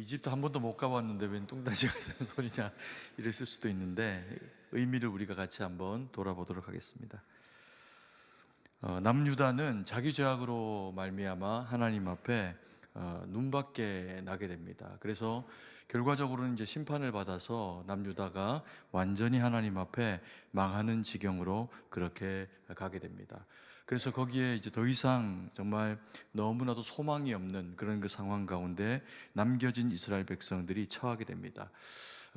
이집트 한 번도 못 가봤는데 웬 뚱딴지가 되는 소리냐 이랬을 수도 있는데 의미를 우리가 같이 한번 돌아보도록 하겠습니다. 남유다는 자기 죄악으로 말미암아 하나님 앞에 눈밖에 나게 됩니다. 그래서 결과적으로는 이제 심판을 받아서 남유다가 완전히 하나님 앞에 망하는 지경으로 그렇게 가게 됩니다. 그래서 거기에 이제 더 이상 정말 너무나도 소망이 없는 그런 그 상황 가운데 남겨진 이스라엘 백성들이 처하게 됩니다.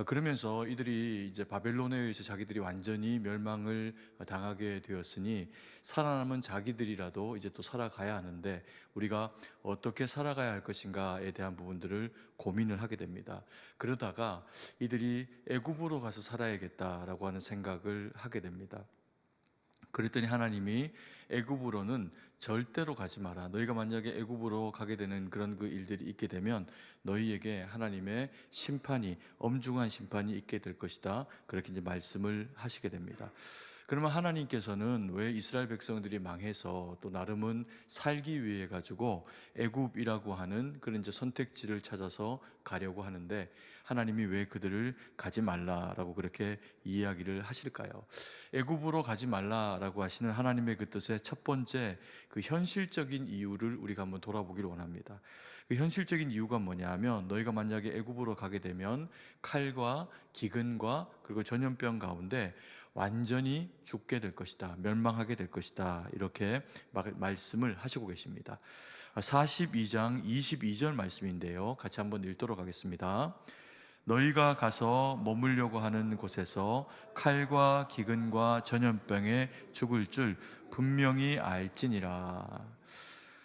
그러면서 이들이 이제 바벨론에 의해서 자기들이 완전히 멸망을 당하게 되었으니 살아남은 자기들이라도 이제 또 살아가야 하는데 우리가 어떻게 살아가야 할 것인가에 대한 부분들을 고민을 하게 됩니다. 그러다가 이들이 애굽으로 가서 살아야겠다라고 하는 생각을 하게 됩니다. 그랬더니 하나님이 애굽으로는 절대로 가지 마라. 너희가 만약에 애굽으로 가게 되는 그런 그 일들이 있게 되면 너희에게 하나님의 심판이, 엄중한 심판이 있게 될 것이다. 그렇게 이제 말씀을 하시게 됩니다. 그러면 하나님께서는 왜 이스라엘 백성들이 망해서 또 나름은 살기 위해 가지고 애굽이라고 하는 그런 이제 선택지를 찾아서 가려고 하는데 하나님이 왜 그들을 가지 말라라고 그렇게 이야기를 하실까요? 애굽으로 가지 말라라고 하시는 하나님의 그 뜻의 첫 번째 그 현실적인 이유를 우리가 한번 돌아보기를 원합니다. 그 현실적인 이유가 뭐냐면 너희가 만약에 애굽으로 가게 되면 칼과 기근과 그리고 전염병 가운데 완전히 죽게 될 것이다. 멸망하게 될 것이다. 이렇게 말씀을 하시고 계십니다. 42장 22절 말씀인데요. 같이 한번 읽도록 하겠습니다. 너희가 가서 머물려고 하는 곳에서 칼과 기근과 전염병에 죽을 줄 분명히 알지니라.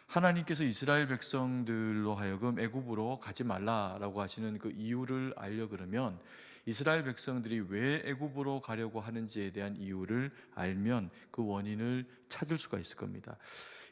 하나님께서 이스라엘 백성들로 하여금 애굽으로 가지 말라라고 하시는 그 이유를 알려 그러면 이스라엘 백성들이 왜 애굽으로 가려고 하는지에 대한 이유를 알면 그 원인을 찾을 수가 있을 겁니다.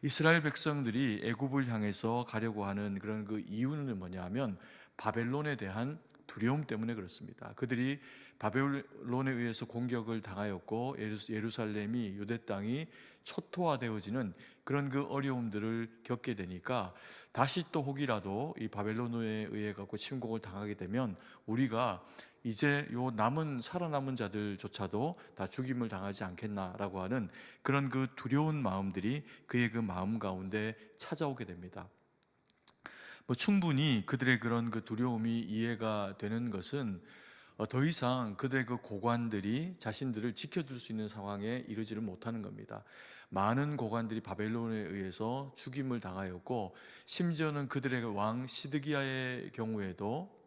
이스라엘 백성들이 애굽을 향해서 가려고 하는 그런 그 이유는 뭐냐면 바벨론에 대한 두려움 때문에 그렇습니다. 그들이 바벨론에 의해서 공격을 당하였고 예루살렘이 유대 땅이 초토화되어지는 그런 그 어려움들을 겪게 되니까 다시 또 혹이라도 이 바벨론에 의해 갖고 침공을 당하게 되면 우리가 이제 요 살아남은 자들조차도 다 죽임을 당하지 않겠나라고 하는 그런 그 두려운 마음들이 그의 그 마음 가운데 찾아오게 됩니다. 충분히 그들의 그런 그 두려움이 이해가 되는 것은 더 이상 그들의 그 고관들이 자신들을 지켜줄 수 있는 상황에 이르지를 못하는 겁니다. 많은 고관들이 바벨론에 의해서 죽임을 당하였고 심지어는 그들의 왕 시드기야의 경우에도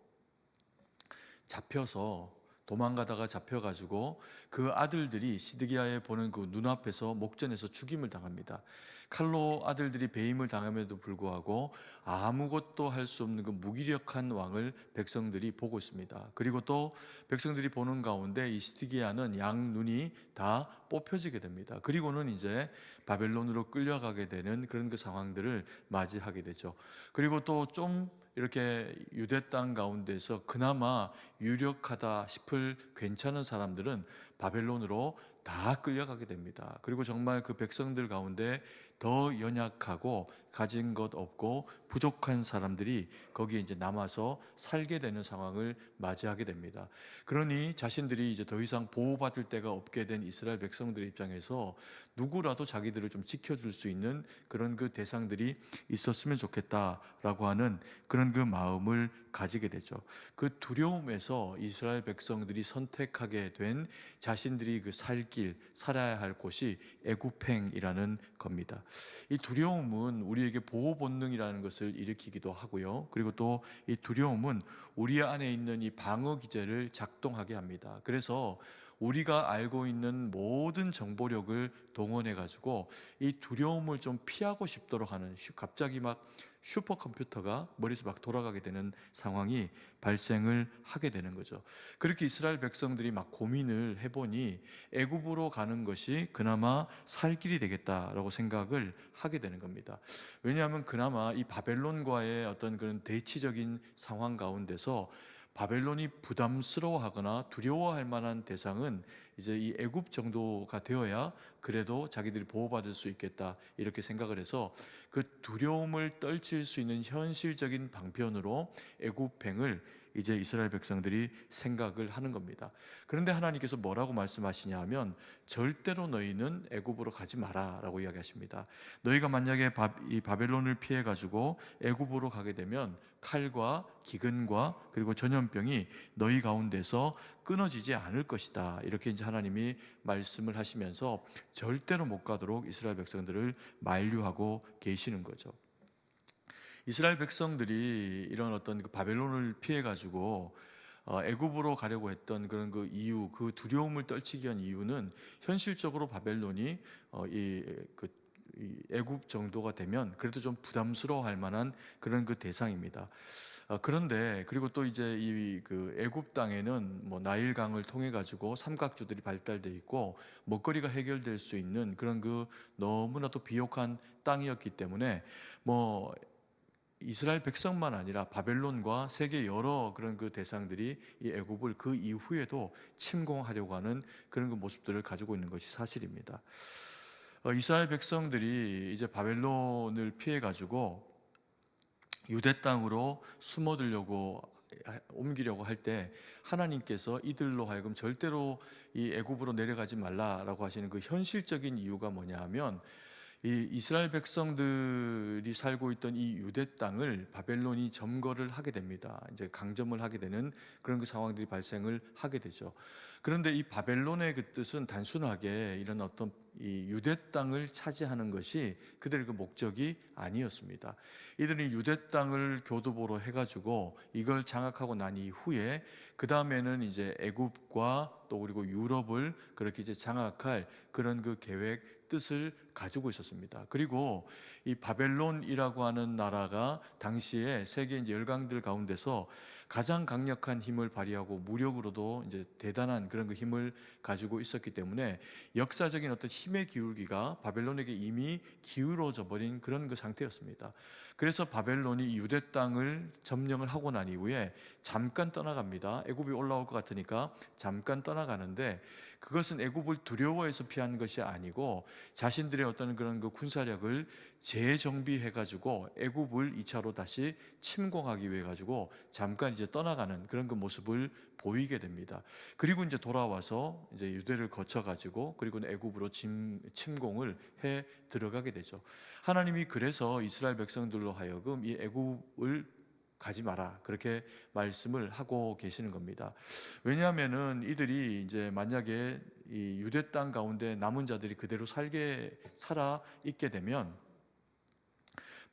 잡혀서 도망가다가 잡혀가지고 그 아들들이 시드기야에 보는 그 눈앞에서 목전에서 죽임을 당합니다. 칼로 아들들이 배임을 당함에도 불구하고 아무것도 할 수 없는 그 무기력한 왕을 백성들이 보고 있습니다. 그리고 또 백성들이 보는 가운데 이 시드기야는 양눈이 다 뽑혀지게 됩니다. 그리고는 이제 바벨론으로 끌려가게 되는 그런 그 상황들을 맞이하게 되죠. 그리고 또 좀 이렇게 유대 땅 가운데서 그나마 유력하다 싶을 괜찮은 사람들은 바벨론으로 다 끌려가게 됩니다. 그리고 정말 그 백성들 가운데 더 연약하고 가진 것 없고 부족한 사람들이 거기에 이제 남아서 살게 되는 상황을 맞이하게 됩니다. 그러니 자신들이 이제 더 이상 보호받을 데가 없게 된 이스라엘 백성들의 입장에서 누구라도 자기들을 좀 지켜줄 수 있는 그런 그 대상들이 있었으면 좋겠다라고 하는 그런 그 마음을 가지게 되죠. 그 두려움에서 이스라엘 백성들이 선택하게 된 자신들이 그 살 길, 살아야 할 곳이 애굽행이라는 겁니다. 이 두려움은 우리에게 보호 본능이라는 것을 일으키기도 하고요. 그리고 또 이 두려움은 우리 안에 있는 이 방어 기제를 작동하게 합니다. 그래서 우리가 알고 있는 모든 정보력을 동원해 가지고 이 두려움을 좀 피하고 싶도록 하는 갑자기 막 슈퍼컴퓨터가 머리에서 막 돌아가게 되는 상황이 발생을 하게 되는 거죠. 그렇게 이스라엘 백성들이 막 고민을 해보니 애굽으로 가는 것이 그나마 살 길이 되겠다라고 생각을 하게 되는 겁니다. 왜냐하면 그나마 이 바벨론과의 어떤 그런 대치적인 상황 가운데서 바벨론이 부담스러워하거나 두려워할 만한 대상은 이제 이 애굽 정도가 되어야 그래도 자기들이 보호받을 수 있겠다 이렇게 생각을 해서 그 두려움을 떨칠 수 있는 현실적인 방편으로 애굽행을 이제 이스라엘 백성들이 생각을 하는 겁니다. 그런데 하나님께서 뭐라고 말씀하시냐 하면 절대로 너희는 애굽으로 가지 마라라고 이야기하십니다. 너희가 만약에 이 바벨론을 피해 가지고 애굽으로 가게 되면 칼과 기근과 그리고 전염병이 너희 가운데서 끊어지지 않을 것이다. 이렇게 이제 하나님이 말씀을 하시면서 절대로 못 가도록 이스라엘 백성들을 만류하고 계시는 거죠. 이스라엘 백성들이 이런 어떤 그 바벨론을 피해 가지고 애굽으로 가려고 했던 그런 그 이유, 그 두려움을 떨치기 위한 이유는 현실적으로 바벨론이 이 애굽 정도가 되면 그래도 좀 부담스러워할 만한 그런 그 대상입니다. 그런데 그리고 또 이제 이 그 애굽 땅에는 뭐 나일강을 통해 가지고 삼각주들이 발달돼 있고 먹거리가 해결될 수 있는 그런 그 너무나도 비옥한 땅이었기 때문에 뭐 이스라엘 백성만 아니라 바벨론과 세계 여러 그런 그 대상들이 이 애굽을 그 이후에도 침공하려고 하는 그런 그 모습들을 가지고 있는 것이 사실입니다. 이스라엘 백성들이 이제 바벨론을 피해 가지고 유대 땅으로 숨어들려고 옮기려고 할 때 하나님께서 이들로 하여금 절대로 이 애굽으로 내려가지 말라라고 하시는 그 현실적인 이유가 뭐냐 하면 이 이스라엘 백성들이 살고 있던 이 유대 땅을 바벨론이 점거를 하게 됩니다. 이제 강점을 하게 되는 그런 그 상황들이 발생을 하게 되죠. 그런데 이 바벨론의 그 뜻은 단순하게 이런 어떤 이 유대 땅을 차지하는 것이 그들의 그 목적이 아니었습니다. 이들이 유대 땅을 교두보로 해가지고 이걸 장악하고 난 이후에 그 다음에는 이제 애굽과 또 그리고 유럽을 그렇게 이제 장악할 그런 그 계획 뜻을 가지고 있었습니다. 그리고 이 바벨론이라고 하는 나라가 당시에 세계 이제 열강들 가운데서 가장 강력한 힘을 발휘하고 무력으로도 이제 대단한 그런 그 힘을 가지고 있었기 때문에 역사적인 어떤 힘의 기울기가 바벨론에게 이미 기울어져 버린 그런 그 상태였습니다. 그래서 바벨론이 유대 땅을 점령을 하고 난 이후에 잠깐 떠나갑니다. 애굽이 올라올 것 같으니까 잠깐 떠나가는데 그것은 애굽을 두려워해서 피한 것이 아니고 자신들의 어떤 그런 그 군사력을 재정비해 가지고 애굽을 2차로 다시 침공하기 위해 가지고 잠깐 이제 떠나가는 그런 그 모습을 보이게 됩니다. 그리고 이제 돌아와서 이제 유대를 거쳐 가지고 그리고 애굽으로 침공을 해 들어가게 되죠. 하나님이 그래서 이스라엘 백성들로 하여금 이 애굽을 가지 마라 그렇게 말씀을 하고 계시는 겁니다. 왜냐하면은 이들이 이제 만약에 이 유대 땅 가운데 남은 자들이 그대로 살아 있게 되면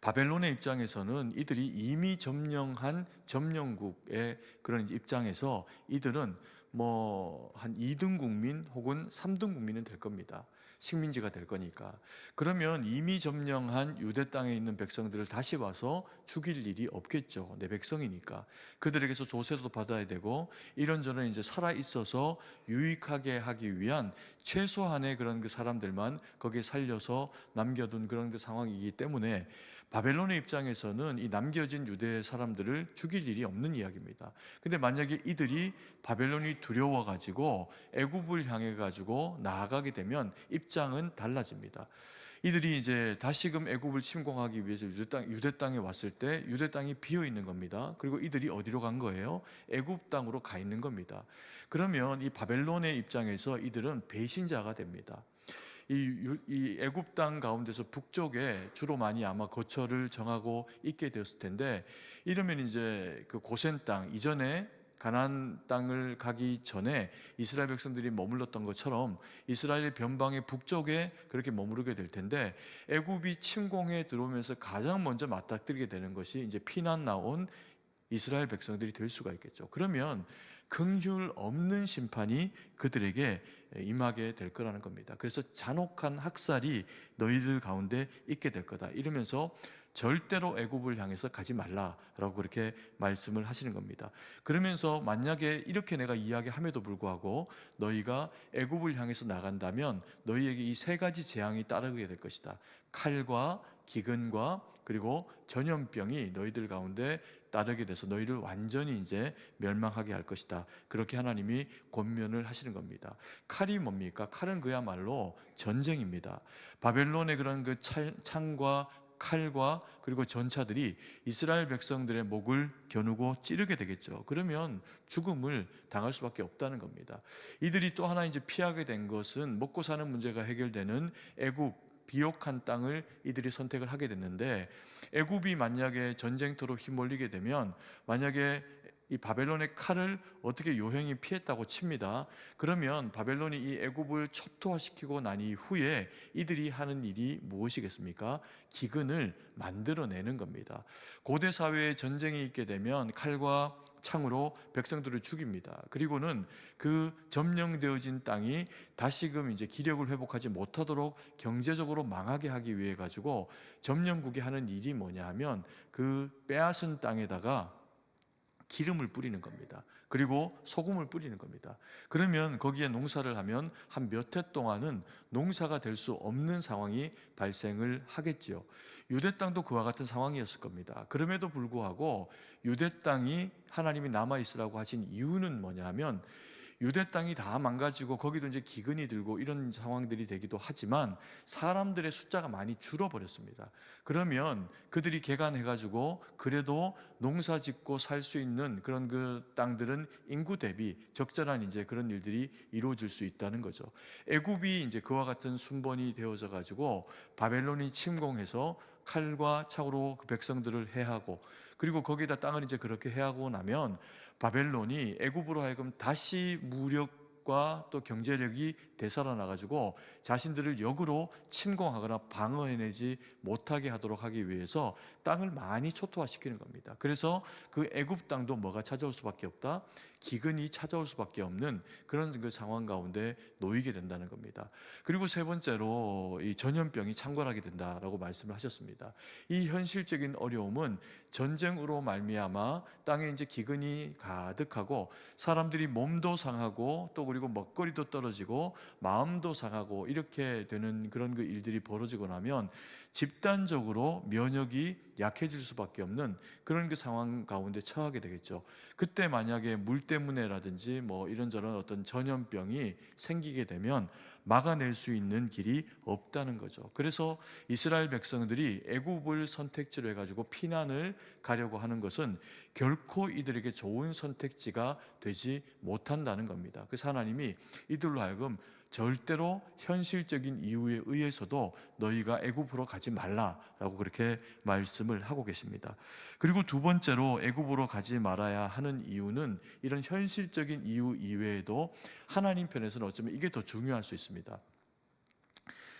바벨론의 입장에서는 이들이 이미 점령한 점령국의 그런 입장에서 이들은 뭐 한 2등 국민 혹은 3등 국민은 될 겁니다. 식민지가 될 거니까. 그러면 이미 점령한 유대 땅에 있는 백성들을 다시 와서 죽일 일이 없겠죠. 내 백성이니까. 그들에게서 조세도 받아야 되고 이런저런 이제 살아 있어서 유익하게 하기 위한 최소한의 그런 그 사람들만 거기에 살려서 남겨둔 그런 그 상황이기 때문에 바벨론의 입장에서는 이 남겨진 유대 사람들을 죽일 일이 없는 이야기입니다. 근데 만약에 이들이 바벨론이 두려워가지고 애굽을 향해가지고 나아가게 되면 입장은 달라집니다. 이들이 이제 다시금 애굽을 침공하기 위해서 유대 땅에 왔을 때 유대 땅이 비어 있는 겁니다. 그리고 이들이 어디로 간 거예요? 애굽 땅으로 가 있는 겁니다. 그러면 이 바벨론의 입장에서 이들은 배신자가 됩니다. 이 애굽 땅 가운데서 북쪽에 주로 많이 아마 거처를 정하고 있게 되었을 텐데 이러면 이제 그 고센 땅 이전에 가나안 땅을 가기 전에 이스라엘 백성들이 머물렀던 것처럼 이스라엘의 변방의 북쪽에 그렇게 머무르게 될 텐데 애굽이 침공해 들어오면서 가장 먼저 맞닥뜨리게 되는 것이 이제 피난 나온 이스라엘 백성들이 될 수가 있겠죠. 그러면 긍휼 없는 심판이 그들에게 임하게 될 거라는 겁니다. 그래서 잔혹한 학살이 너희들 가운데 있게 될 거다. 이러면서 절대로 애굽을 향해서 가지 말라라고 그렇게 말씀을 하시는 겁니다. 그러면서 만약에 이렇게 내가 이야기함에도 불구하고 너희가 애굽을 향해서 나간다면 너희에게 이 세 가지 재앙이 따르게 될 것이다. 칼과 기근과 그리고 전염병이 너희들 가운데 따르게 돼서 너희를 완전히 이제 멸망하게 할 것이다. 그렇게 하나님이 권면을 하시는 겁니다. 칼이 뭡니까? 칼은 그야말로 전쟁입니다. 바벨론의 그런 그 창과 칼과 그리고 전차들이 이스라엘 백성들의 목을 겨누고 찌르게 되겠죠. 그러면 죽음을 당할 수밖에 없다는 겁니다. 이들이 또 하나 이제 피하게 된 것은 먹고 사는 문제가 해결되는 애굽 비옥한 땅을 이들이 선택을 하게 됐는데, 애굽이 만약에 전쟁터로 휘몰리게 되면 만약에 이 바벨론의 칼을 어떻게 요행히 피했다고 칩니다. 그러면 바벨론이 이 애굽을 초토화시키고 난 이후에 이들이 하는 일이 무엇이겠습니까? 기근을 만들어내는 겁니다. 고대 사회에 전쟁이 있게 되면 칼과 창으로 백성들을 죽입니다. 그리고는 그 점령되어진 땅이 다시금 이제 기력을 회복하지 못하도록 경제적으로 망하게 하기 위해 가지고 점령국이 하는 일이 뭐냐 하면 그 빼앗은 땅에다가 기름을 뿌리는 겁니다. 그리고 소금을 뿌리는 겁니다. 그러면 거기에 농사를 하면 한 몇 해 동안은 농사가 될 수 없는 상황이 발생을 하겠지요. 유대 땅도 그와 같은 상황이었을 겁니다. 그럼에도 불구하고 유대 땅이 하나님이 남아 있으라고 하신 이유는 뭐냐면, 유대 땅이 다 망가지고 거기도 이제 기근이 들고 이런 상황들이 되기도 하지만 사람들의 숫자가 많이 줄어버렸습니다. 그러면 그들이 개간해가지고 그래도 농사 짓고 살 수 있는 그런 그 땅들은 인구 대비 적절한 이제 그런 일들이 이루어질 수 있다는 거죠. 애굽이 이제 그와 같은 순번이 되어져 가지고 바벨론이 침공해서 칼과 창으로 그 백성들을 해하고, 그리고 거기다 땅을 이제 그렇게 해하고 나면 바벨론이 애굽으로 하여금 다시 무력과 또 경제력이 되살아나 가지고 자신들을 역으로 침공하거나 방어해내지 못하게 하도록 하기 위해서 땅을 많이 초토화시키는 겁니다. 그래서 그 애굽 땅도 뭐가 찾아올 수밖에 없다? 기근이 찾아올 수밖에 없는 그런 그 상황 가운데 놓이게 된다는 겁니다. 그리고 세 번째로 이 전염병이 창궐하게 된다라고 말씀을 하셨습니다. 이 현실적인 어려움은 전쟁으로 말미암아 땅에 이제 기근이 가득하고 사람들이 몸도 상하고 또 그리고 먹거리도 떨어지고 마음도 상하고 이렇게 되는 그런 그 일들이 벌어지고 나면 집단적으로 면역이 약해질 수밖에 없는 그런 그 상황 가운데 처하게 되겠죠. 그때 만약에 물 때문에라든지 뭐 이런저런 어떤 전염병이 생기게 되면 막아낼 수 있는 길이 없다는 거죠. 그래서 이스라엘 백성들이 애굽을 선택지로 해가지고 피난을 가려고 하는 것은 결코 이들에게 좋은 선택지가 되지 못한다는 겁니다. 그래서 하나님이 이들로 하여금 절대로 현실적인 이유에 의해서도 너희가 애굽으로 가지 말라라고 그렇게 말씀을 하고 계십니다. 그리고 두 번째로 애굽으로 가지 말아야 하는 이유는 이런 현실적인 이유 이외에도 하나님 편에서는 어쩌면 이게 더 중요할 수 있습니다.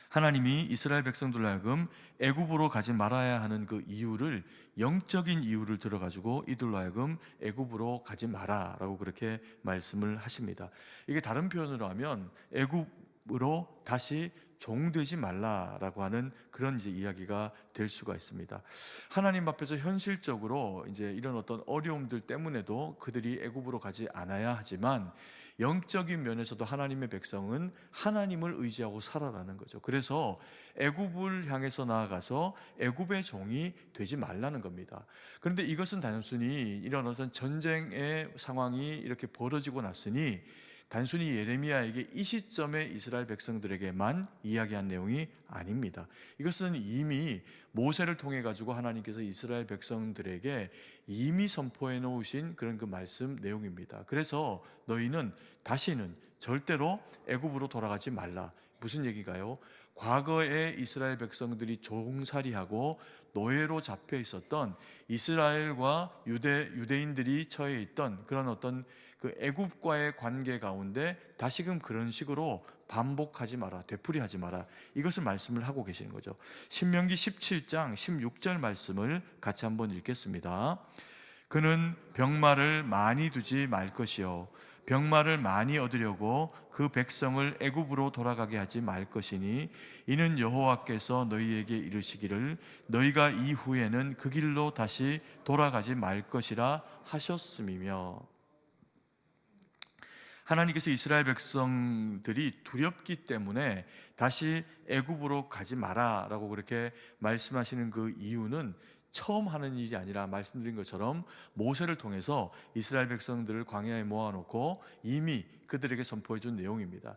하나님이 이스라엘 백성들로 하여금 애굽으로 가지 말아야 하는 그 이유를, 영적인 이유를 들어가지고 이들로 하여금 애굽으로 가지 마라라고 그렇게 말씀을 하십니다. 이게 다른 표현으로 하면 애굽으로 다시 종되지 말라라고 하는 그런 이제 이야기가 될 수가 있습니다. 하나님 앞에서 현실적으로 이제 이런 어떤 어려움들 때문에도 그들이 애굽으로 가지 않아야 하지만 영적인 면에서도 하나님의 백성은 하나님을 의지하고 살아라는 거죠. 그래서 애굽을 향해서 나아가서 애굽의 종이 되지 말라는 겁니다. 그런데 이것은 단순히 이런 어떤 전쟁의 상황이 이렇게 벌어지고 났으니 단순히 예레미야에게 이 시점에 이스라엘 백성들에게만 이야기한 내용이 아닙니다. 이것은 이미 모세를 통해 가지고 하나님께서 이스라엘 백성들에게 이미 선포해 놓으신 그런 그 말씀 내용입니다. 그래서 너희는 다시는 절대로 애굽으로 돌아가지 말라. 무슨 얘기가요? 과거에 이스라엘 백성들이 종살이하고 노예로 잡혀 있었던 이스라엘과 유대인들이 처해 있던 그런 어떤 그 애굽과의 관계 가운데 다시금 그런 식으로 반복하지 마라, 되풀이하지 마라, 이것을 말씀을 하고 계시는 거죠. 신명기 17장 16절 말씀을 같이 한번 읽겠습니다. 그는 병마를 많이 두지 말 것이요 병마를 많이 얻으려고 그 백성을 애굽으로 돌아가게 하지 말 것이니 이는 여호와께서 너희에게 이르시기를 너희가 이후에는 그 길로 다시 돌아가지 말 것이라 하셨음이며. 하나님께서 이스라엘 백성들이 두렵기 때문에 다시 애굽으로 가지 마라라고 그렇게 말씀하시는 그 이유는 처음 하는 일이 아니라 말씀드린 것처럼 모세를 통해서 이스라엘 백성들을 광야에 모아놓고 이미 그들에게 선포해 준 내용입니다.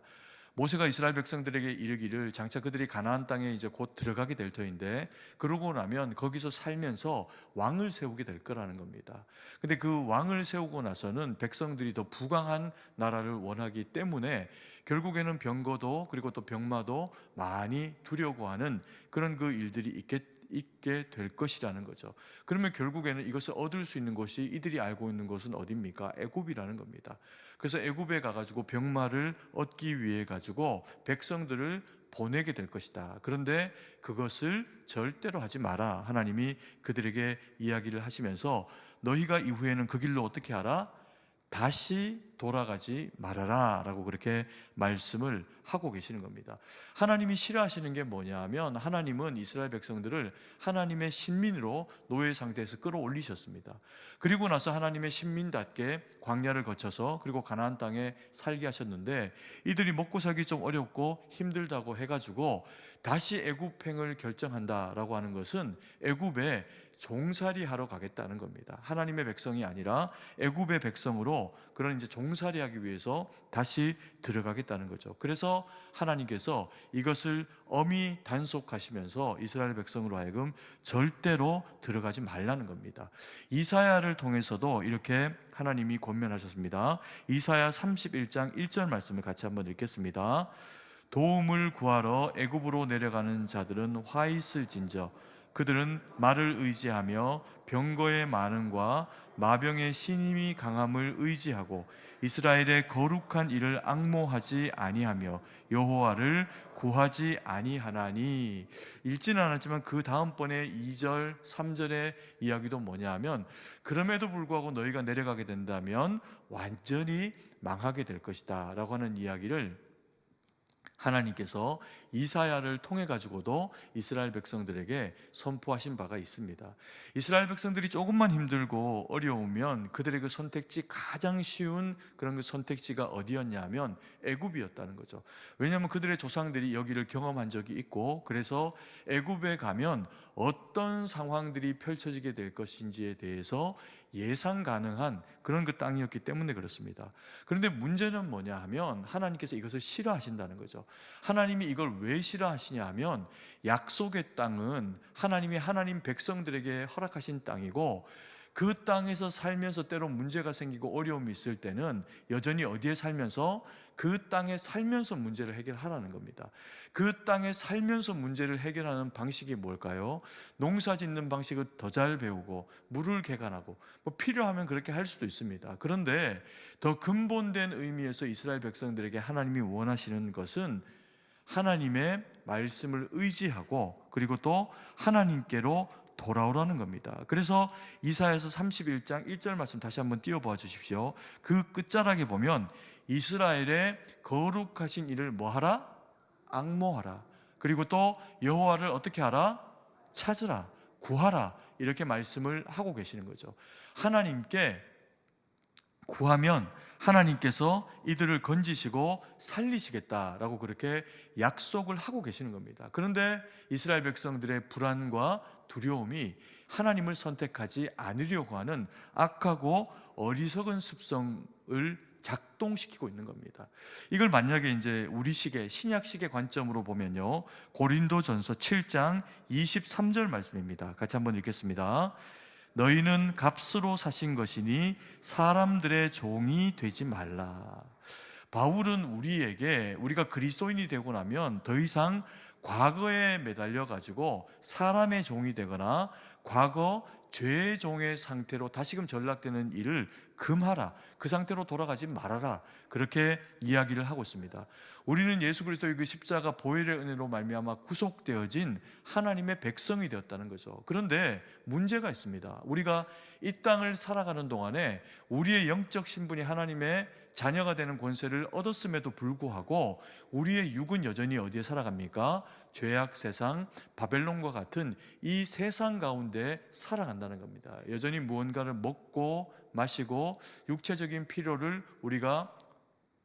모세가 이스라엘 백성들에게 이르기를 장차 그들이 가나안 땅에 이제 곧 들어가게 될 터인데 그러고 나면 거기서 살면서 왕을 세우게 될 거라는 겁니다. 근데 그 왕을 세우고 나서는 백성들이 더 부강한 나라를 원하기 때문에 결국에는 병거도 그리고 또 병마도 많이 두려워하는 그런 그 일들이 있게 될 것이라는 거죠. 그러면 결국에는 이것을 얻을 수 있는 곳이 이들이 알고 있는 곳은 어디입니까? 애굽이라는 겁니다. 그래서 애굽에 가가지고 병마를 얻기 위해 가지고 백성들을 보내게 될 것이다. 그런데 그것을 절대로 하지 마라. 하나님이 그들에게 이야기를 하시면서 너희가 이후에는 그 길로 어떻게 하라? 다시 돌아가지 말아라 라고 그렇게 말씀을 하고 계시는 겁니다. 하나님이 싫어하시는 게 뭐냐면 하나님은 이스라엘 백성들을 하나님의 신민으로 노예 상태에서 끌어올리셨습니다. 그리고 나서 하나님의 신민답게 광야를 거쳐서 그리고 가나안 땅에 살게 하셨는데 이들이 먹고 살기 좀 어렵고 힘들다고 해가지고 다시 애굽행을 결정한다라고 하는 것은 애굽에 종살이 하러 가겠다는 겁니다. 하나님의 백성이 아니라 애굽의 백성으로 그런 이제 종살이 하기 위해서 다시 들어가겠다는 거죠. 그래서 하나님께서 이것을 엄히 단속하시면서 이스라엘 백성으로 하여금 절대로 들어가지 말라는 겁니다. 이사야를 통해서도 이렇게 하나님이 권면하셨습니다. 이사야 31장 1절 말씀을 같이 한번 읽겠습니다. 도움을 구하러 애굽으로 내려가는 자들은 화 있을진저 그들은 말을 의지하며 병거의 많음과 마병의 신임이 강함을 의지하고 이스라엘의 거룩한 일을 앙모하지 아니하며 여호와를 구하지 아니하나니. 읽지는 않았지만 그 다음번에 2절 3절의 이야기도 뭐냐 하면 그럼에도 불구하고 너희가 내려가게 된다면 완전히 망하게 될 것이다 라고 하는 이야기를 하나님께서 이사야를 통해 가지고도 이스라엘 백성들에게 선포하신 바가 있습니다. 이스라엘 백성들이 조금만 힘들고 어려우면 그들의 그 선택지, 가장 쉬운 그런 그 선택지가 어디였냐면 애굽이었다는 거죠. 왜냐하면 그들의 조상들이 여기를 경험한 적이 있고 그래서 애굽에 가면 어떤 상황들이 펼쳐지게 될 것인지에 대해서 예상 가능한 그런 그 땅이었기 때문에 그렇습니다. 그런데 문제는 뭐냐 하면 하나님께서 이것을 싫어하신다는 거죠. 하나님이 이걸 왜 싫어하시냐 하면 약속의 땅은 하나님이 하나님 백성들에게 허락하신 땅이고 그 땅에서 살면서 때로 문제가 생기고 어려움이 있을 때는 여전히 어디에 살면서 그 땅에 살면서 문제를 해결하라는 겁니다. 그 땅에 살면서 문제를 해결하는 방식이 뭘까요? 농사 짓는 방식을 더 잘 배우고 물을 개간하고 뭐 필요하면 그렇게 할 수도 있습니다. 그런데 더 근본된 의미에서 이스라엘 백성들에게 하나님이 원하시는 것은 하나님의 말씀을 의지하고 그리고 또 하나님께로 돌아오라는 겁니다. 그래서 이사야서 31장 1절 말씀 다시 한번 띄워봐 주십시오. 그 끝자락에 보면 이스라엘의 거룩하신 일을 뭐하라? 앙모하라. 그리고 또 여호와를 어떻게 하라? 찾으라, 구하라, 이렇게 말씀을 하고 계시는 거죠. 하나님께 구하면 하나님께서 이들을 건지시고 살리시겠다라고 그렇게 약속을 하고 계시는 겁니다. 그런데 이스라엘 백성들의 불안과 두려움이 하나님을 선택하지 않으려고 하는 악하고 어리석은 습성을 작동시키고 있는 겁니다. 이걸 만약에 이제 우리식의 신약식의 관점으로 보면요, 고린도전서 7장 23절 말씀입니다. 같이 한번 읽겠습니다. 너희는 값으로 사신 것이니 사람들의 종이 되지 말라. 바울은 우리가 그리스도인이 되고 나면 더 이상 과거에 매달려 가지고 사람의 종이 되거나 과거 죄의 종의 상태로 다시금 전락되는 일을 금하라. 그 상태로 돌아가지 말아라. 그렇게 이야기를 하고 있습니다. 우리는 예수 그리스도의 그 십자가 보혈의 은혜로 말미암아 구속되어진 하나님의 백성이 되었다는 거죠. 그런데 문제가 있습니다. 우리가 이 땅을 살아가는 동안에 우리의 영적 신분이 하나님의 자녀가 되는 권세를 얻었음에도 불구하고 우리의 육은 여전히 어디에 살아갑니까? 죄악 세상, 바벨론과 같은 이 세상 가운데 살아간다는 겁니다. 여전히 무언가를 먹고 마시고 육체적인 필요를 우리가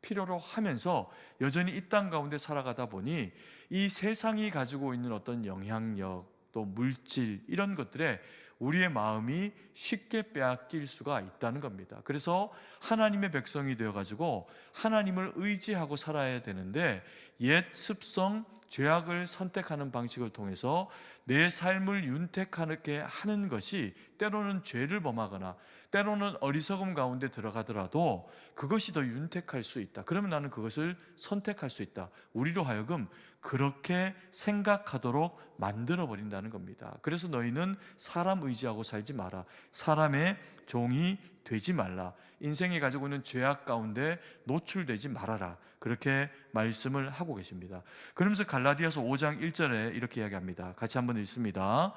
필요로 하면서 여전히 이 땅 가운데 살아가다 보니 이 세상이 가지고 있는 어떤 영향력, 또 물질 이런 것들에 우리의 마음이 쉽게 빼앗길 수가 있다는 겁니다. 그래서 하나님의 백성이 되어가지고 하나님을 의지하고 살아야 되는데 옛 습성, 죄악을 선택하는 방식을 통해서 내 삶을 윤택하게 하는 것이 때로는 죄를 범하거나 때로는 어리석음 가운데 들어가더라도 그것이 더 윤택할 수 있다. 그러면 나는 그것을 선택할 수 있다. 우리로 하여금 그렇게 생각하도록 만들어버린다는 겁니다. 그래서 너희는 사람 의지하고 살지 마라. 사람의 종이 되지 말라. 인생이 가지고 있는 죄악 가운데 노출되지 말아라. 그렇게 말씀을 하고 계십니다. 그러면서 갈라디아서 5장 1절에 이렇게 이야기합니다. 같이 한번 읽습니다.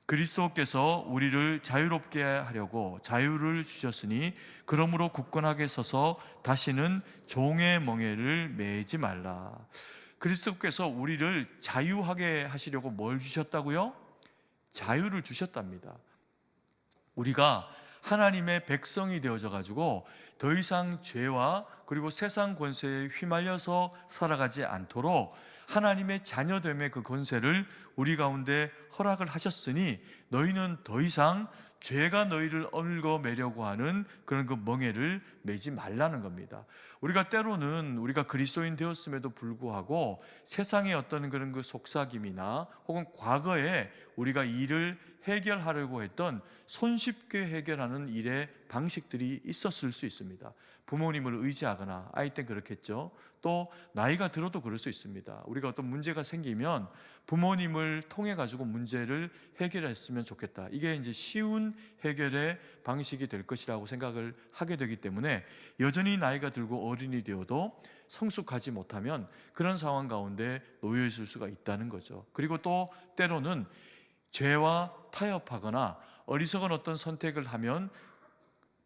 그리스도께서 우리를 자유롭게 하려고 자유를 주셨으니 그러므로 굳건하게 서서 다시는 종의 멍에를 매지 말라. 그리스도께서 우리를 자유하게 하시려고 뭘 주셨다고요? 자유를 주셨답니다. 우리가 하나님의 백성이 되어져 가지고 더 이상 죄와 그리고 세상 권세에 휘말려서 살아가지 않도록 하나님의 자녀됨의 그 권세를 우리 가운데 허락을 하셨으니 너희는 더 이상 죄가 너희를 얽어매려고 하는 그런 그 멍에를 매지 말라는 겁니다. 우리가 때로는 우리가 그리스도인 되었음에도 불구하고 세상의 어떤 그런 그 속삭임이나 혹은 과거에 우리가 일을 해결하려고 했던 손쉽게 해결하는 일의 방식들이 있었을 수 있습니다. 부모님을 의지하거나, 아이 때 그렇겠죠. 또 나이가 들어도 그럴 수 있습니다. 우리가 어떤 문제가 생기면 부모님을 통해 가지고 문제를 해결했으면 좋겠다. 이게 이제 쉬운 해결의 방식이 될 것이라고 생각을 하게 되기 때문에 여전히 나이가 들고 어른이 되어도 성숙하지 못하면 그런 상황 가운데 놓여 있을 수가 있다는 거죠. 그리고 또 때로는 죄와 타협하거나 어리석은 어떤 선택을 하면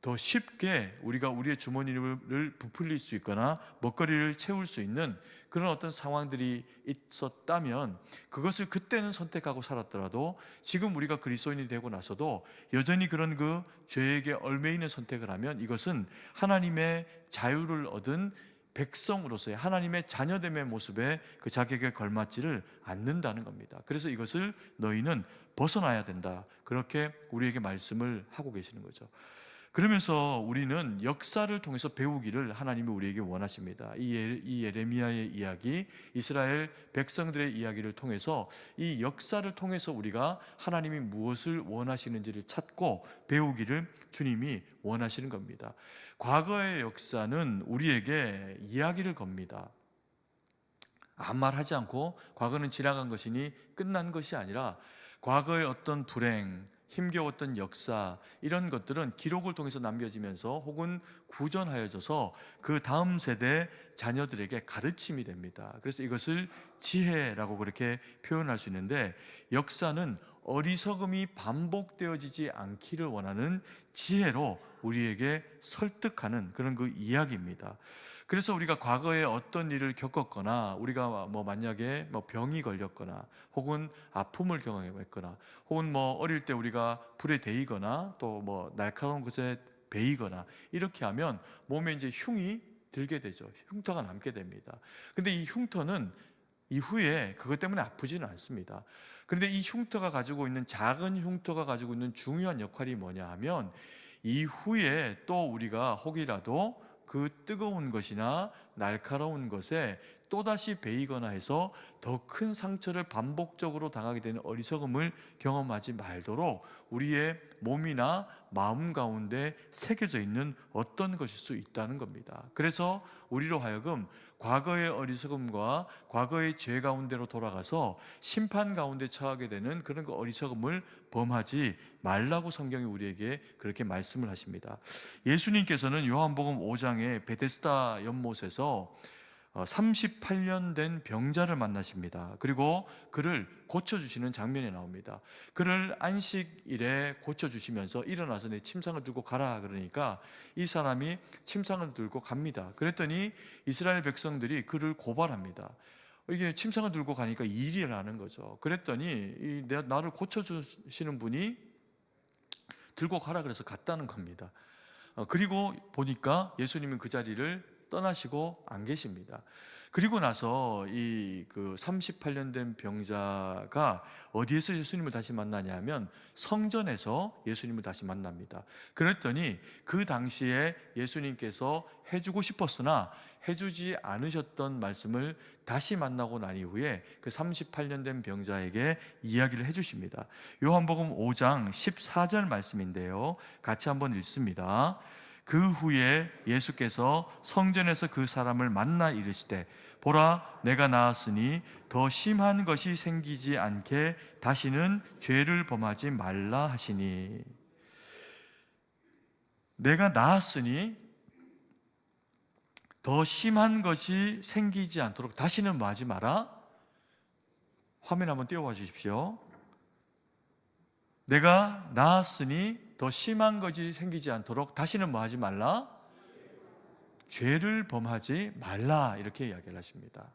더 쉽게 우리가 우리의 주머니를 부풀릴 수 있거나 먹거리를 채울 수 있는 그런 어떤 상황들이 있었다면 그것을 그때는 선택하고 살았더라도 지금 우리가 그리스도인이 되고 나서도 여전히 그런 그 죄에게 얽매이는 선택을 하면 이것은 하나님의 자유를 얻은 백성으로서의 하나님의 자녀됨의 모습에 그 자격에 걸맞지를 않는다는 겁니다. 그래서 이것을 너희는 벗어나야 된다. 그렇게 우리에게 말씀을 하고 계시는 거죠. 그러면서 우리는 역사를 통해서 배우기를 하나님이 우리에게 원하십니다. 이 예레미야의 이야기, 이스라엘 백성들의 이야기를 통해서 이 역사를 통해서 우리가 하나님이 무엇을 원하시는지를 찾고 배우기를 주님이 원하시는 겁니다. 과거의 역사는 우리에게 이야기를 겁니다. 아무 말 하지 않고 과거는 지나간 것이니 끝난 것이 아니라 과거의 어떤 불행, 힘겨웠던 역사 이런 것들은 기록을 통해서 남겨지면서 혹은 구전하여져서 그 다음 세대 자녀들에게 가르침이 됩니다. 그래서 이것을 지혜라고 그렇게 표현할 수 있는데 역사는 어리석음이 반복되어지지 않기를 원하는 지혜로 우리에게 설득하는 그런 그 이야기입니다. 그래서 우리가 과거에 어떤 일을 겪었거나 우리가 만약에 병이 걸렸거나 혹은 아픔을 경험했거나 혹은 어릴 때 우리가 불에 데이거나 또 날카로운 것에 베이거나 이렇게 하면 몸에 이제 흉이 들게 되죠. 흉터가 남게 됩니다. 근데 이 흉터는 이후에 그것 때문에 아프지는 않습니다. 그런데 이 흉터가 가지고 있는 작은 흉터가 가지고 있는 중요한 역할이 뭐냐 하면 이후에 또 우리가 혹이라도 그 뜨거운 것이나 날카로운 것에 또다시 베이거나 해서 더 큰 상처를 반복적으로 당하게 되는 어리석음을 경험하지 말도록 우리의 몸이나 마음 가운데 새겨져 있는 어떤 것일 수 있다는 겁니다. 그래서 우리로 하여금 과거의 어리석음과 과거의 죄 가운데로 돌아가서 심판 가운데 처하게 되는 그런 그 어리석음을 범하지 말라고 성경이 우리에게 그렇게 말씀을 하십니다. 예수님께서는 요한복음 5장의 베데스다 연못에서 38년 된 병자를 만나십니다. 그리고 그를 고쳐주시는 장면이 나옵니다. 그를 안식일에 고쳐주시면서 일어나서 내 침상을 들고 가라 그러니까 이 사람이 침상을 들고 갑니다. 그랬더니 이스라엘 백성들이 그를 고발합니다. 이게 침상을 들고 가니까 일이라는 거죠. 그랬더니 나를 고쳐주시는 분이 들고 가라 그래서 갔다는 겁니다. 그리고 보니까 예수님은 그 자리를 떠나시고 안 계십니다. 그리고 나서 이 38년 된 병자가 어디에서 예수님을 다시 만나냐면 성전에서 예수님을 다시 만납니다. 그랬더니 그 당시에 예수님께서 해주고 싶었으나 해주지 않으셨던 말씀을 다시 만나고 난 이후에 그 38년 된 병자에게 이야기를 해주십니다. 요한복음 5장 14절 말씀인데요, 같이 한번 읽습니다. 그 후에 예수께서 성전에서 그 사람을 만나 이르시되 보라, 내가 나았으니 더 심한 것이 생기지 않게 다시는 죄를 범하지 말라 하시니. 내가 나았으니 더 심한 것이 생기지 않도록 다시는 뭐 하지 마라? 화면 한번 띄워봐 주십시오. 내가 나았으니 더 심한 것이 생기지 않도록 다시는 뭐 하지 말라? 죄를 범하지 말라, 이렇게 이야기를 하십니다.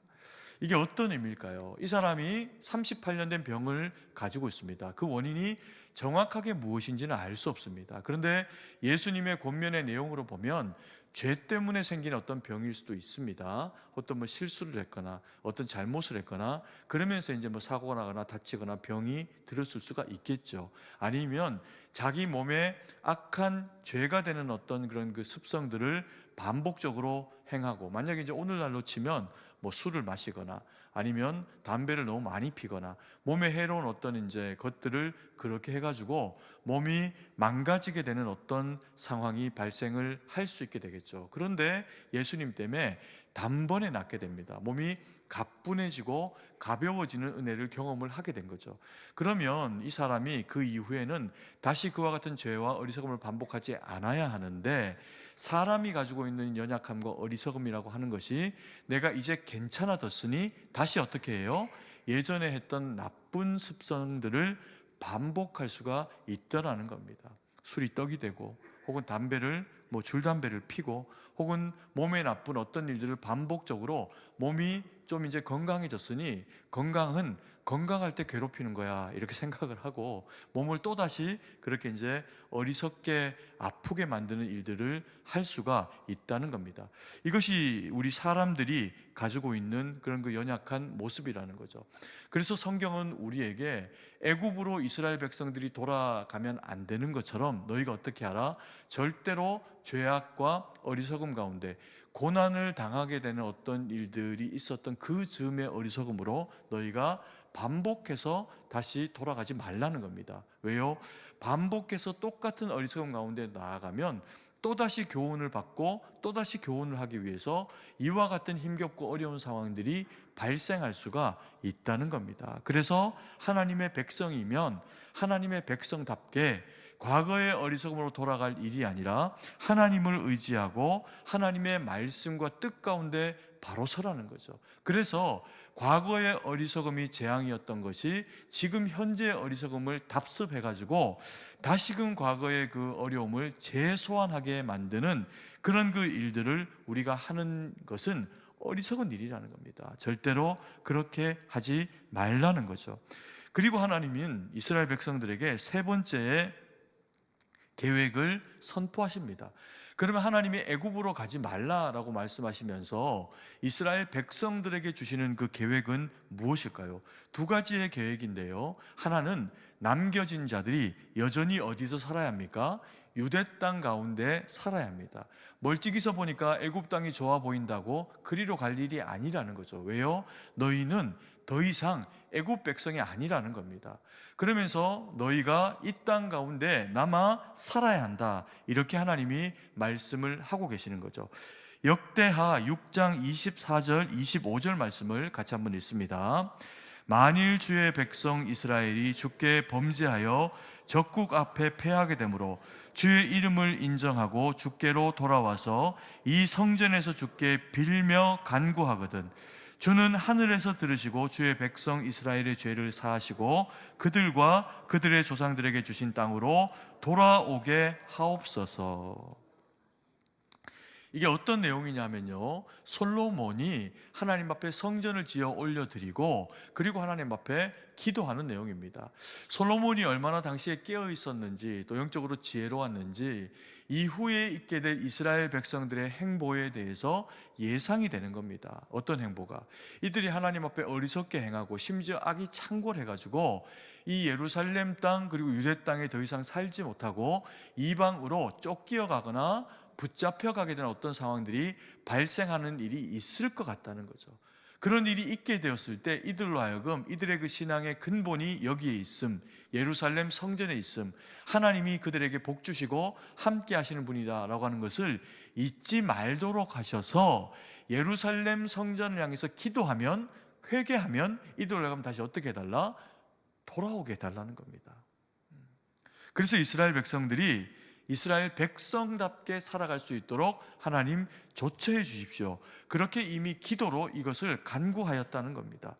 이게 어떤 의미일까요? 이 사람이 38년 된 병을 가지고 있습니다. 그 원인이 정확하게 무엇인지는 알 수 없습니다. 그런데 예수님의 권면의 내용으로 보면 죄 때문에 생긴 어떤 병일 수도 있습니다. 어떤 뭐 실수를 했거나 어떤 잘못을 했거나 그러면서 이제 뭐 사고가 나거나 다치거나 병이 들었을 수가 있겠죠. 아니면 자기 몸에 악한 죄가 되는 어떤 그런 그 습성들을 반복적으로 행하고, 만약에 이제 오늘날로 치면 뭐 술을 마시거나 아니면 담배를 너무 많이 피거나 몸에 해로운 어떤 이제 것들을 그렇게 해가지고 몸이 망가지게 되는 어떤 상황이 발생을 할 수 있게 되겠죠. 그런데 예수님 때문에 단번에 낫게 됩니다. 몸이 가뿐해지고 가벼워지는 은혜를 경험을 하게 된 거죠. 그러면 이 사람이 그 이후에는 다시 그와 같은 죄와 어리석음을 반복하지 않아야 하는데, 사람이 가지고 있는 연약함과 어리석음이라고 하는 것이 내가 이제 괜찮아졌으니 다시 어떻게 해요? 예전에 했던 나쁜 습성들을 반복할 수가 있다라는 겁니다. 술이 떡이 되고, 혹은 담배를 줄담배를 피고, 혹은 몸에 나쁜 어떤 일들을 반복적으로, 몸이 좀 이제 건강해졌으니 건강은 건강할 때 괴롭히는 거야 이렇게 생각을 하고 몸을 또다시 그렇게 이제 어리석게 아프게 만드는 일들을 할 수가 있다는 겁니다. 이것이 우리 사람들이 가지고 있는 그런 그 연약한 모습이라는 거죠. 그래서 성경은 우리에게 애굽으로 이스라엘 백성들이 돌아가면 안 되는 것처럼 너희가 어떻게 하라? 절대로 죄악과 어리석음 가운데 고난을 당하게 되는 어떤 일들이 있었던 그 즈음의 어리석음으로 너희가 반복해서 다시 돌아가지 말라는 겁니다. 왜요? 반복해서 똑같은 어리석음 가운데 나아가면 또다시 교훈을 받고 또다시 교훈을 하기 위해서 이와 같은 힘겹고 어려운 상황들이 발생할 수가 있다는 겁니다. 그래서 하나님의 백성이면 하나님의 백성답게 과거의 어리석음으로 돌아갈 일이 아니라 하나님을 의지하고 하나님의 말씀과 뜻 가운데 바로 서라는 거죠. 그래서 과거의 어리석음이 재앙이었던 것이 지금 현재의 어리석음을 답습해가지고 다시금 과거의 그 어려움을 재소환하게 만드는 그런 그 일들을 우리가 하는 것은 어리석은 일이라는 겁니다. 절대로 그렇게 하지 말라는 거죠. 그리고 하나님은 이스라엘 백성들에게 세 번째의 계획을 선포하십니다. 그러면 하나님이 애굽으로 가지 말라라고 말씀하시면서 이스라엘 백성들에게 주시는 그 계획은 무엇일까요? 두 가지의 계획인데요. 하나는 남겨진 자들이 여전히 어디서 살아야 합니까? 유대 땅 가운데 살아야 합니다. 멀찍이서 보니까 애굽 땅이 좋아 보인다고 그리로 갈 일이 아니라는 거죠. 왜요? 너희는 더 이상 애굽 백성이 아니라는 겁니다. 그러면서 너희가 이 땅 가운데 남아 살아야 한다, 이렇게 하나님이 말씀을 하고 계시는 거죠. 역대하 6장 24절 25절 말씀을 같이 한번 읽습니다. 만일 주의 백성 이스라엘이 주께 범죄하여 적국 앞에 패하게 되므로 주의 이름을 인정하고 주께로 돌아와서 이 성전에서 주께 빌며 간구하거든 주는 하늘에서 들으시고 주의 백성 이스라엘의 죄를 사하시고 그들과 그들의 조상들에게 주신 땅으로 돌아오게 하옵소서. 이게 어떤 내용이냐면요, 솔로몬이 하나님 앞에 성전을 지어 올려드리고 그리고 하나님 앞에 기도하는 내용입니다. 솔로몬이 얼마나 당시에 깨어 있었는지, 또 영적으로 지혜로웠는지 이후에 있게 될 이스라엘 백성들의 행보에 대해서 예상이 되는 겁니다. 어떤 행보가? 이들이 하나님 앞에 어리석게 행하고 심지어 악이 창궐해가지고 이 예루살렘 땅 그리고 유대 땅에 더 이상 살지 못하고 이방으로 쫓겨 가거나 붙잡혀가게 되는 어떤 상황들이 발생하는 일이 있을 것 같다는 거죠. 그런 일이 있게 되었을 때 이들로 하여금 이들의 그 신앙의 근본이 여기에 있음, 예루살렘 성전에 있음, 하나님이 그들에게 복 주시고 함께 하시는 분이다 라고 하는 것을 잊지 말도록 하셔서 예루살렘 성전을 향해서 기도하면, 회개하면 이들로 하여금 다시 어떻게 해달라? 돌아오게 해달라는 겁니다. 그래서 이스라엘 백성들이 이스라엘 백성답게 살아갈 수 있도록 하나님 조처해 주십시오, 그렇게 이미 기도로 이것을 간구하였다는 겁니다.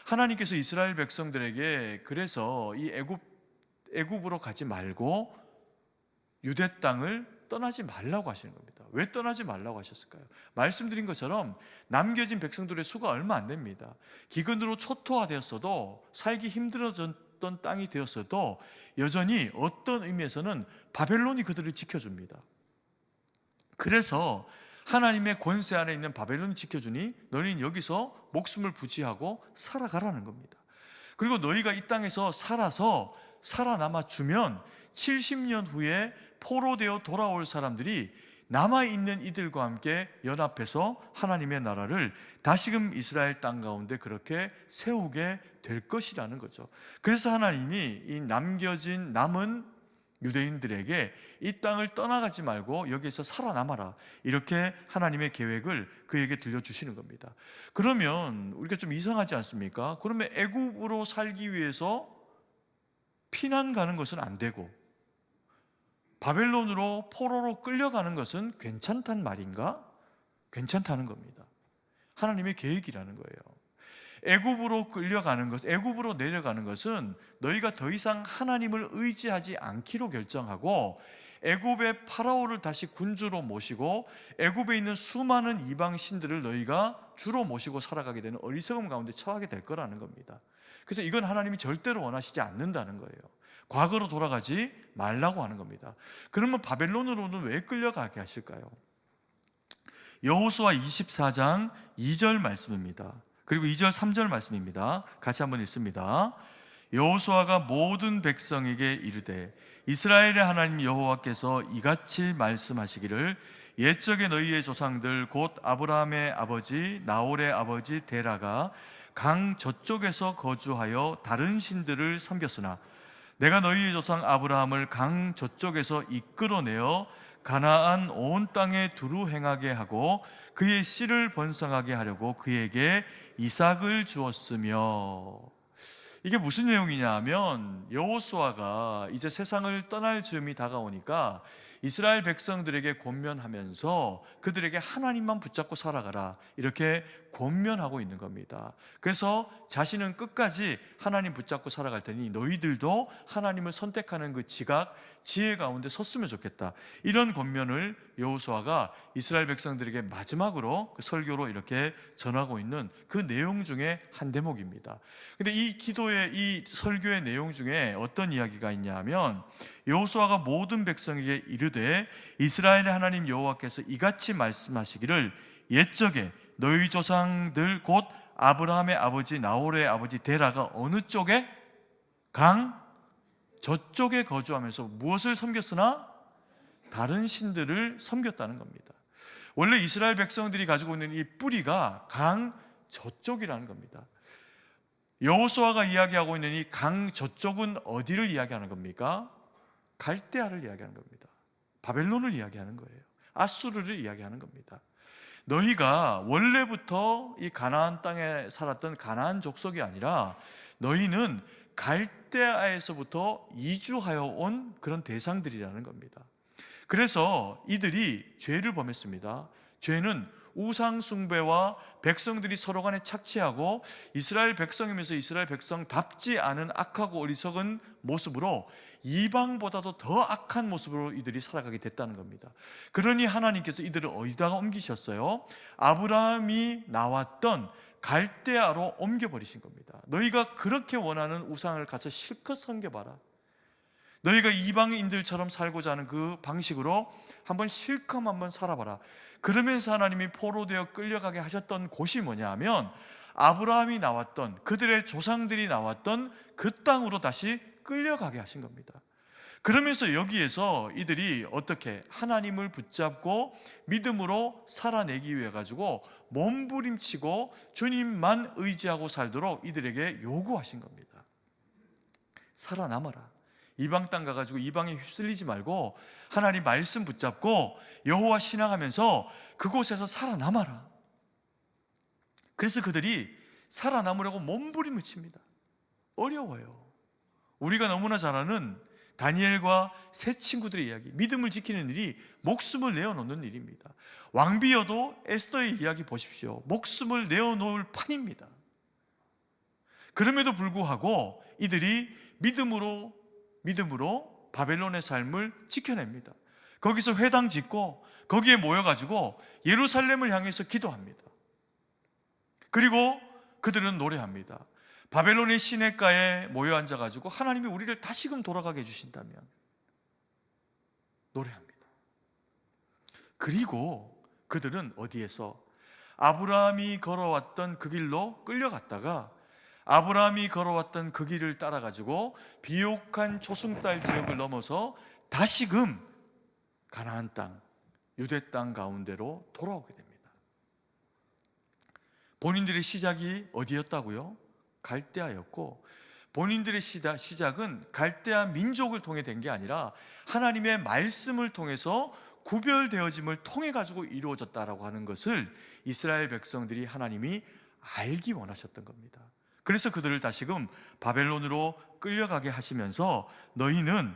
하나님께서 이스라엘 백성들에게 그래서 이 애굽으로 가지 말고 유대 땅을 떠나지 말라고 하시는 겁니다. 왜 떠나지 말라고 하셨을까요? 말씀드린 것처럼 남겨진 백성들의 수가 얼마 안 됩니다. 기근으로 초토화되었어도, 살기 힘들어졌던 땅이 되었어도 여전히 어떤 의미에서는 바벨론이 그들을 지켜줍니다. 그래서 하나님의 권세 안에 있는 바벨론이 지켜주니 너희는 여기서 목숨을 부지하고 살아가라는 겁니다. 그리고 너희가 이 땅에서 살아남아 주면 70년 후에 포로되어 돌아올 사람들이 남아있는 이들과 함께 연합해서 하나님의 나라를 다시금 이스라엘 땅 가운데 그렇게 세우게 될 것이라는 거죠. 그래서 하나님이 이 남은 유대인들에게 이 땅을 떠나가지 말고 여기에서 살아남아라, 이렇게 하나님의 계획을 그에게 들려주시는 겁니다. 그러면 우리가 좀 이상하지 않습니까? 그러면 애굽으로 살기 위해서 피난 가는 것은 안 되고 바벨론으로 포로로 끌려가는 것은 괜찮단 말인가? 괜찮다는 겁니다. 하나님의 계획이라는 거예요. 애굽으로 끌려가는 것, 애굽으로 내려가는 것은 너희가 더 이상 하나님을 의지하지 않기로 결정하고 애굽의 파라오를 다시 군주로 모시고 애굽에 있는 수많은 이방 신들을 너희가 주로 모시고 살아가게 되는 어리석음 가운데 처하게 될 거라는 겁니다. 그래서 이건 하나님이 절대로 원하시지 않는다는 거예요. 과거로 돌아가지 말라고 하는 겁니다. 그러면 바벨론으로는 왜 끌려가게 하실까요? 여호수아 24장 2절 말씀입니다. 그리고 2절 3절 말씀입니다. 같이 한번 읽습니다. 여호수아가 모든 백성에게 이르되 이스라엘의 하나님 여호와께서 이같이 말씀하시기를 옛적에 너희의 조상들 곧 아브라함의 아버지 나홀의 아버지 데라가 강 저쪽에서 거주하여 다른 신들을 섬겼으나 내가 너희의 조상 아브라함을 강 저쪽에서 이끌어내어 가나안 온 땅에 두루 행하게 하고 그의 씨를 번성하게 하려고 그에게 이삭을 주었으며. 이게 무슨 내용이냐 하면 여호수아가 이제 세상을 떠날 즈음이 다가오니까 이스라엘 백성들에게 권면하면서 그들에게 하나님만 붙잡고 살아가라, 이렇게 권면하고 있는 겁니다. 그래서 자신은 끝까지 하나님 붙잡고 살아갈 테니 너희들도 하나님을 선택하는 그 지각, 지혜 가운데 섰으면 좋겠다, 이런 권면을 여호수아가 이스라엘 백성들에게 마지막으로 그 설교로 이렇게 전하고 있는 그 내용 중에 한 대목입니다. 근데 이 기도의, 이 설교의 내용 중에 어떤 이야기가 있냐 하면 여호수아가 모든 백성에게 이르되 이스라엘의 하나님 여호와께서 이같이 말씀하시기를 옛적에 너희 조상들 곧 아브라함의 아버지 나홀의 아버지 데라가 어느 쪽에? 강 저쪽에 거주하면서 무엇을 섬겼으나? 다른 신들을 섬겼다는 겁니다. 원래 이스라엘 백성들이 가지고 있는 이 뿌리가 강 저쪽이라는 겁니다. 여호수아가 이야기하고 있는 이 강 저쪽은 어디를 이야기하는 겁니까? 갈대아를 이야기하는 겁니다. 바벨론을 이야기하는 거예요. 아수르를 이야기하는 겁니다. 너희가 원래부터 이 가나안 땅에 살았던 가나안 족속이 아니라 너희는 갈대아에서부터 이주하여 온 그런 대상들이라는 겁니다. 그래서 이들이 죄를 범했습니다. 죄는 우상 숭배와 백성들이 서로 간에 착취하고 이스라엘 백성이면서 이스라엘 백성답지 않은 악하고 어리석은 모습으로 이방보다도 더 악한 모습으로 이들이 살아가게 됐다는 겁니다. 그러니 하나님께서 이들을 어디다가 옮기셨어요? 아브라함이 나왔던 갈대아로 옮겨버리신 겁니다. 너희가 그렇게 원하는 우상을 가서 실컷 섬겨봐라. 너희가 이방인들처럼 살고자 하는 그 방식으로 실컷 한번 살아봐라. 그러면서 하나님이 포로되어 끌려가게 하셨던 곳이 뭐냐 하면 아브라함이 나왔던, 그들의 조상들이 나왔던 그 땅으로 다시 끌려가게 하신 겁니다. 그러면서 여기에서 이들이 어떻게 하나님을 붙잡고 믿음으로 살아내기 위해 가지고 몸부림치고 주님만 의지하고 살도록 이들에게 요구하신 겁니다. 살아남아라. 이방 땅 가가지고 이방에 휩쓸리지 말고 하나님 말씀 붙잡고 여호와 신앙하면서 그곳에서 살아남아라. 그래서 그들이 살아남으려고 몸부림을 칩니다. 어려워요. 우리가 너무나 잘 아는 다니엘과 세 친구들의 이야기, 믿음을 지키는 일이 목숨을 내어놓는 일입니다. 왕비여도 에스더의 이야기 보십시오. 목숨을 내어놓을 판입니다. 그럼에도 불구하고 이들이 믿음으로 바벨론의 삶을 지켜냅니다. 거기서 회당 짓고 거기에 모여가지고 예루살렘을 향해서 기도합니다. 그리고 그들은 노래합니다. 바벨론의 시냇가에 모여 앉아가지고 하나님이 우리를 다시금 돌아가게 해주신다면 노래합니다. 그리고 그들은 어디에서 아브라함이 걸어왔던 그 길로 끌려갔다가 아브라함이 걸어왔던 그 길을 따라가지고 비옥한 초승달 지역을 넘어서 다시금 가나안 땅, 유대 땅 가운데로 돌아오게 됩니다. 본인들의 시작이 어디였다고요? 갈대아였고, 본인들의 시작은 갈대아 민족을 통해 된 게 아니라 하나님의 말씀을 통해서 구별되어짐을 통해 가지고 이루어졌다라고 하는 것을 이스라엘 백성들이 하나님이 알기 원하셨던 겁니다. 그래서 그들을 다시금 바벨론으로 끌려가게 하시면서 너희는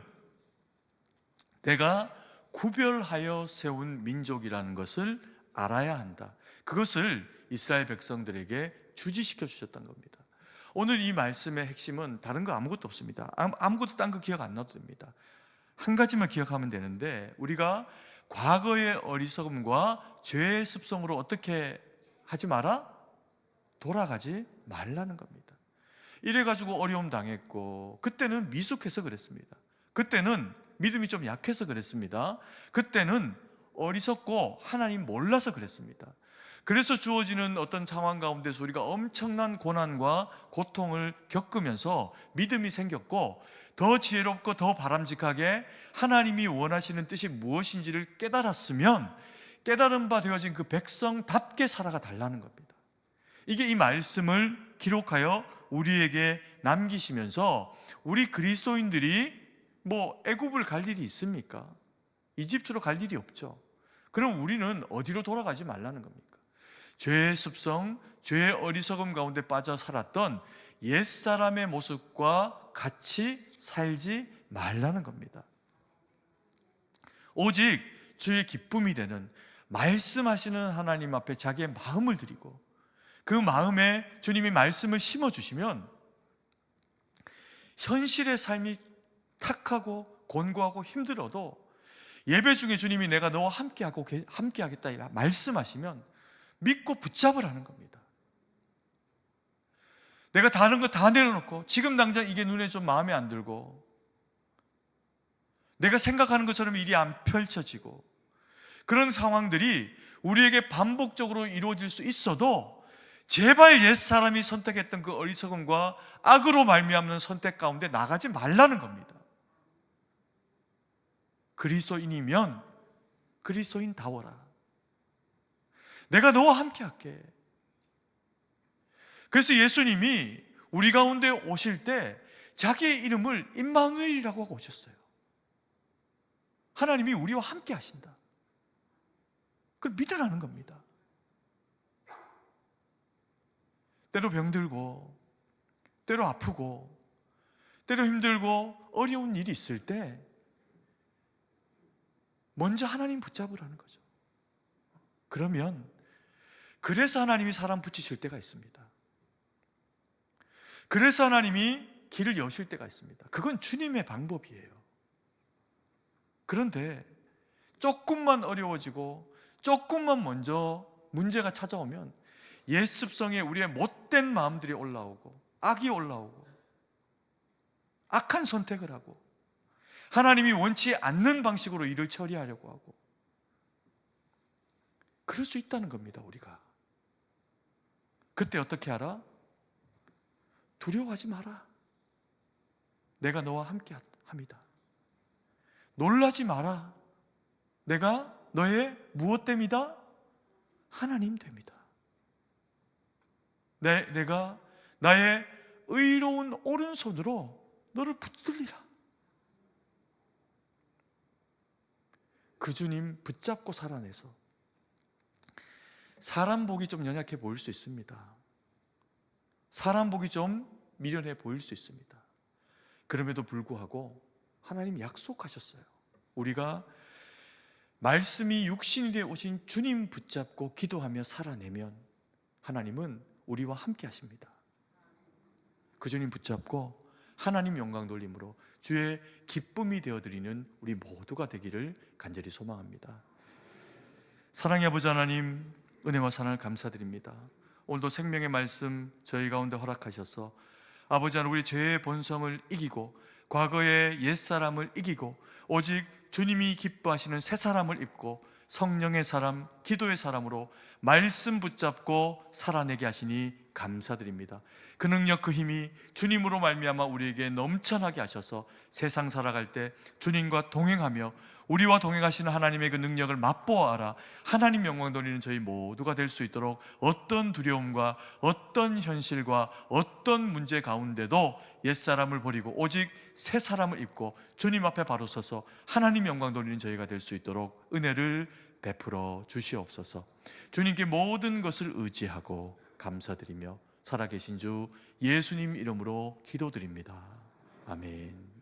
내가 구별하여 세운 민족이라는 것을 알아야 한다. 그것을 이스라엘 백성들에게 주지시켜 주셨던 겁니다. 오늘 이 말씀의 핵심은 다른 거 아무것도 없습니다. 아무것도 딴 거 기억 안 나도 됩니다. 한 가지만 기억하면 되는데, 우리가 과거의 어리석음과 죄의 습성으로 어떻게 하지 마라? 돌아가지 말라는 겁니다. 이래가지고 어려움 당했고, 그때는 미숙해서 그랬습니다. 그때는 믿음이 좀 약해서 그랬습니다. 그때는 어리석고 하나님 몰라서 그랬습니다. 그래서 주어지는 어떤 상황 가운데서 우리가 엄청난 고난과 고통을 겪으면서 믿음이 생겼고, 더 지혜롭고 더 바람직하게 하나님이 원하시는 뜻이 무엇인지를 깨달았으면 깨달은 바 되어진 그 백성답게 살아가 달라는 겁니다. 이게 이 말씀을 기록하여 우리에게 남기시면서, 우리 그리스도인들이 애굽을 갈 일이 있습니까? 이집트로 갈 일이 없죠. 그럼 우리는 어디로 돌아가지 말라는 겁니까? 죄의 습성, 죄의 어리석음 가운데 빠져 살았던 옛사람의 모습과 같이 살지 말라는 겁니다. 오직 주의 기쁨이 되는 말씀하시는 하나님 앞에 자기의 마음을 드리고, 그 마음에 주님이 말씀을 심어주시면 현실의 삶이 탁하고 곤고하고 힘들어도 예배 중에 주님이 내가 너와 함께하겠다 말씀하시면 믿고 붙잡으라는 겁니다. 내가 다른 거 다 내려놓고 지금 당장 이게 눈에 좀 마음에 안 들고 내가 생각하는 것처럼 일이 안 펼쳐지고 그런 상황들이 우리에게 반복적으로 이루어질 수 있어도 제발 옛사람이 선택했던 그 어리석음과 악으로 말미암는 선택 가운데 나가지 말라는 겁니다. 그리스도인이면 그리스도인다워라. 내가 너와 함께 할게. 그래서 예수님이 우리 가운데 오실 때 자기의 이름을 임마누엘이라고 하고 오셨어요. 하나님이 우리와 함께 하신다. 그걸 믿으라는 겁니다. 때로 병들고, 때로 아프고, 때로 힘들고 어려운 일이 있을 때 먼저 하나님 붙잡으라는 거죠. 그러면 그래서 하나님이 사람 붙이실 때가 있습니다. 그래서 하나님이 길을 여실 때가 있습니다. 그건 주님의 방법이에요. 그런데 조금만 어려워지고 조금만 먼저 문제가 찾아오면 옛 습성에 우리의 못된 마음들이 올라오고 악이 올라오고 악한 선택을 하고 하나님이 원치 않는 방식으로 일을 처리하려고 하고 그럴 수 있다는 겁니다. 우리가 그때 어떻게 하라? 두려워하지 마라. 내가 너와 함께 합니다. 놀라지 마라. 내가 너의 무엇 됨이다? 하나님 됩니다. 내가 나의 의로운 오른손으로 너를 붙들리라. 그 주님 붙잡고 살아내서 사람 보기 좀 연약해 보일 수 있습니다. 사람 보기 좀 미련해 보일 수 있습니다. 그럼에도 불구하고 하나님 약속하셨어요. 우리가 말씀이 육신이 되어 오신 주님 붙잡고 기도하며 살아내면 하나님은 우리와 함께 하십니다. 그 주님 붙잡고 하나님 영광 돌림으로 주의 기쁨이 되어드리는 우리 모두가 되기를 간절히 소망합니다. 사랑의 아버지 하나님, 은혜와 사랑을 감사드립니다. 오늘도 생명의 말씀 저희 가운데 허락하셔서 아버지 하나님, 우리 죄의 본성을 이기고 과거의 옛사람을 이기고 오직 주님이 기뻐하시는 새 사람을 입고 성령의 사람, 기도의 사람으로 말씀 붙잡고 살아내게 하시니 감사드립니다. 그 능력, 그 힘이 주님으로 말미암아 우리에게 넘쳐나게 하셔서 세상 살아갈 때 주님과 동행하며 우리와 동행하시는 하나님의 그 능력을 맛보아라. 하나님 영광 돌리는 저희 모두가 될 수 있도록 어떤 두려움과 어떤 현실과 어떤 문제 가운데도 옛사람을 버리고 오직 새 사람을 입고 주님 앞에 바로 서서 하나님 영광 돌리는 저희가 될 수 있도록 은혜를 베풀어 주시옵소서. 주님께 모든 것을 의지하고 감사드리며 살아계신 주 예수님 이름으로 기도드립니다. 아멘.